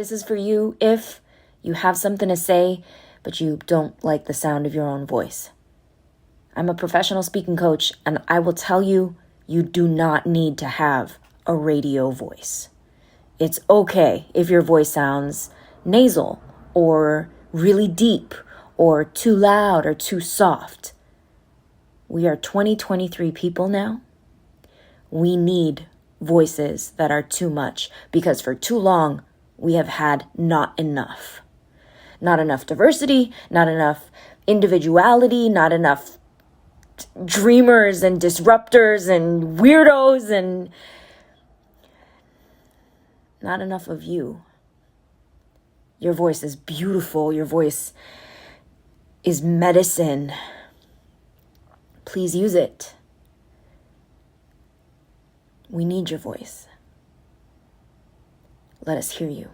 This is for you if you have something to say, but you don't like the sound of your own voice. I'm a professional speaking coach, and I will tell you, you do not need to have a radio voice. It's okay if your voice sounds nasal or really deep or too loud or too soft. We are 2023 people now. We need voices that are too much because for too long, we have had not enough. Not enough diversity, not enough individuality, not enough dreamers and disruptors and weirdos, and not enough of you. Your voice is beautiful. Your voice is medicine. Please use it. We need your voice. Let us hear you.